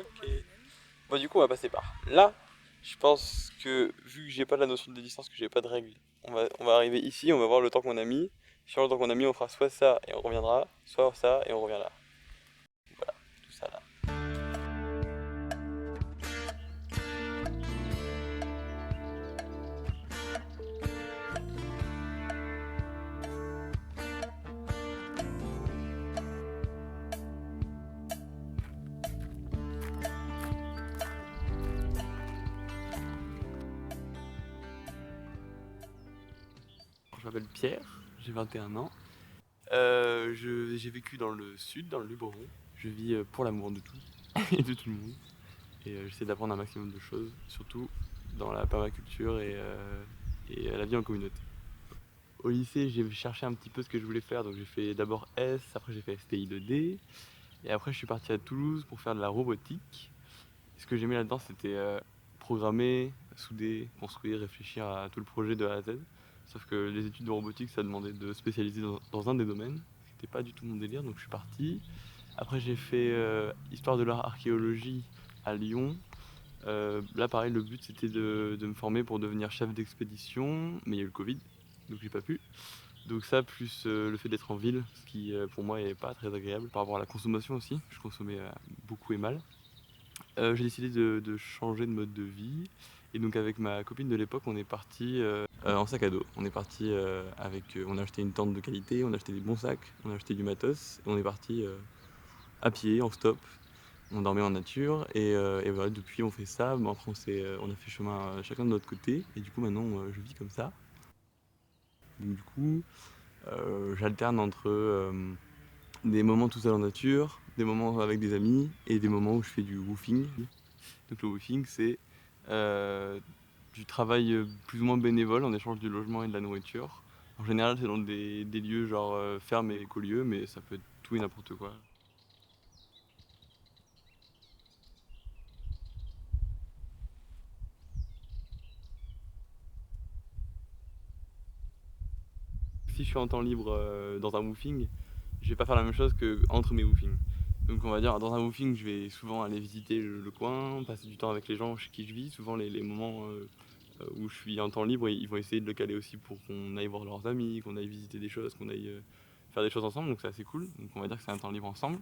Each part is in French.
Ok. Bon, du coup, on va passer par là. Je pense que, vu que j'ai pas la notion de distance, que j'ai pas de règles, on va arriver ici, on va voir le temps qu'on a mis. Sur le temps qu'on a mis, on fera soit ça et on reviendra, soit ça et on revient là. Voilà, tout ça là. Je m'appelle Pierre, j'ai 21 ans. J'ai vécu dans le sud, dans le Luberon. Je vis pour l'amour de tout et de tout le monde. Et j'essaie d'apprendre un maximum de choses, surtout dans la permaculture et la vie en communauté. Au lycée, j'ai cherché un petit peu ce que je voulais faire, donc j'ai fait d'abord S, après j'ai fait STI 2D, et après je suis parti à Toulouse pour faire de la robotique. Ce que j'aimais là-dedans, c'était programmer, souder, construire, réfléchir à tout le projet de A à Z. Sauf que les études de robotique, ça demandait de spécialiser dans un des domaines. C'était pas du tout mon délire, donc je suis parti. Après, j'ai fait histoire de l'art, archéologie à Lyon. Là, pareil, le but c'était de me former pour devenir chef d'expédition, mais il y a eu le Covid, donc j'ai pas pu. Donc ça, plus le fait d'être en ville, ce qui pour moi est pas très agréable par rapport à la consommation aussi. Je consommais beaucoup et mal. J'ai décidé de changer de mode de vie. Et donc avec ma copine de l'époque, on est parti en sac à dos. On est parti on a acheté une tente de qualité, on a acheté des bons sacs, on a acheté du matos, et on est parti à pied, en stop. On dormait en nature et voilà, depuis on fait ça. Bon, après on a fait chemin chacun de notre côté et du coup maintenant je vis comme ça. Donc du coup j'alterne entre des moments tout seul en nature, des moments avec des amis et des moments où je fais du woofing. Donc le woofing, c'est euh, du travail plus ou moins bénévole en échange du logement et de la nourriture. En général, c'est dans des lieux genre fermes et écolieux, mais ça peut être tout et n'importe quoi. Si je suis en temps libre dans un woofing, je vais pas faire la même chose que entre mes woofings. Donc on va dire dans un woofing, je vais souvent aller visiter le coin, passer du temps avec les gens chez qui je vis. Souvent les moments où je suis en temps libre, ils vont essayer de le caler aussi pour qu'on aille voir leurs amis, qu'on aille visiter des choses, qu'on aille faire des choses ensemble. Donc c'est assez cool. Donc on va dire que c'est un temps libre ensemble.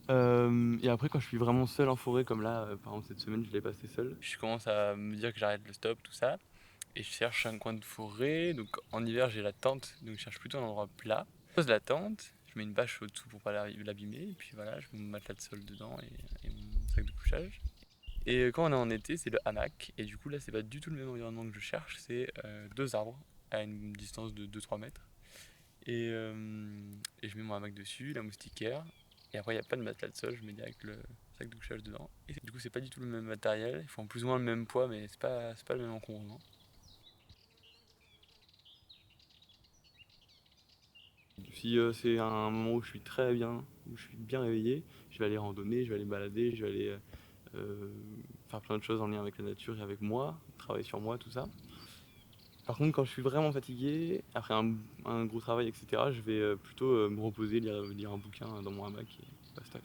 Et après quand je suis vraiment seul en forêt, comme là, par exemple cette semaine je l'ai passé seul, je commence à me dire que j'arrête le stop, tout ça. Et je cherche un coin de forêt. Donc en hiver j'ai la tente, donc je cherche plutôt un endroit plat. Je pose la tente, je mets une bâche au-dessous pour pas l'abîmer. Et puis voilà, je mets mon matelas de sol dedans et mon sac de couchage. Et quand on est en été, c'est le hamac. Et du coup, là, c'est pas du tout le même environnement que je cherche. C'est deux arbres à une distance de 2-3 mètres. Et je mets mon hamac dessus, la moustiquaire. Et après, il n'y a pas de matelas de sol, je mets direct le sac de couchage dedans. Et du coup, c'est pas du tout le même matériel. Ils font plus ou moins le même poids, mais c'est pas le même encombrement. Si c'est un moment où je suis très bien, où je suis bien réveillé, je vais aller randonner, je vais aller me balader, je vais aller euh, faire plein de choses en lien avec la nature et avec moi, travailler sur moi, tout ça. Par contre, quand je suis vraiment fatigué, après un gros travail, etc., je vais plutôt me reposer, lire un bouquin dans mon hamac et basta.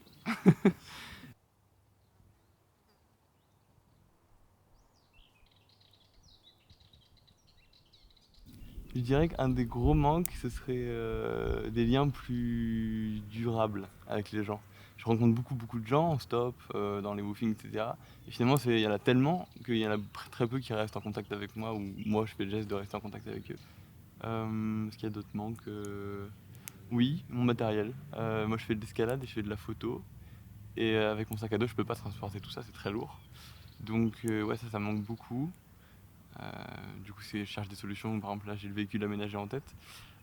Je dirais qu'un des gros manques, ce serait des liens plus durables avec les gens. Je rencontre beaucoup de gens en stop, dans les woofings, etc. Et finalement, il y en a tellement qu'il y en a très peu qui restent en contact avec moi, ou moi je fais le geste de rester en contact avec eux. Est-ce qu'il y a d'autres manques Oui, mon matériel. Moi je fais de l'escalade et je fais de la photo. Et avec mon sac à dos, je peux pas transporter tout ça, c'est très lourd. Donc ouais, ça manque beaucoup. Euh, du coup, je cherche des solutions. Par exemple, là, j'ai le véhicule aménagé en tête.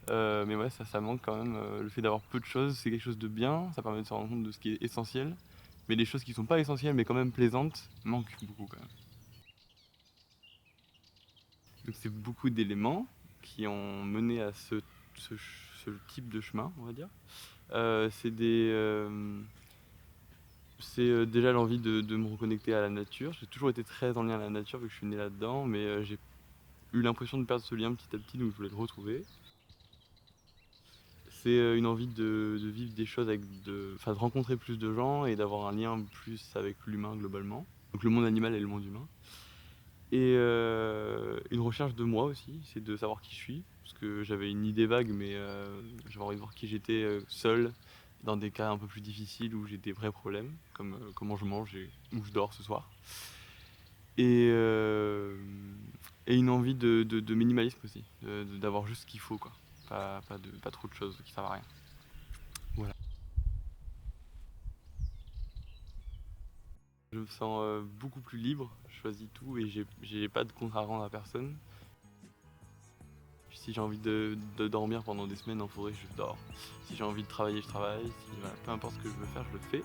Mais ouais, ça manque quand même. Le fait d'avoir peu de choses, c'est quelque chose de bien. Ça permet de se rendre compte de ce qui est essentiel. Mais les choses qui sont pas essentielles, mais quand même plaisantes, manquent beaucoup quand même. Donc c'est beaucoup d'éléments qui ont mené à ce, ce type de chemin, on va dire. C'est déjà l'envie de me reconnecter à la nature. J'ai toujours été très en lien à la nature vu que je suis né là-dedans, mais j'ai eu l'impression de perdre ce lien petit à petit, donc je voulais le retrouver. C'est une envie de vivre des choses enfin, de rencontrer plus de gens et d'avoir un lien plus avec l'humain globalement. Donc le monde animal et le monde humain. Et une recherche de moi aussi, c'est de savoir qui je suis. Parce que j'avais une idée vague, mais j'avais envie de voir qui j'étais seul, dans des cas un peu plus difficiles où j'ai des vrais problèmes, comme comment je mange et où je dors ce soir. Et, euh, et une envie de minimalisme aussi, d'avoir juste ce qu'il faut, quoi. Pas trop de choses qui servent à rien. Voilà. Je me sens beaucoup plus libre, je choisis tout et j'ai pas de compte à rendre à personne. Si j'ai envie de dormir pendant des semaines en forêt, je dors. Si j'ai envie de travailler, je travaille. Si, voilà, peu importe ce que je veux faire, je le fais.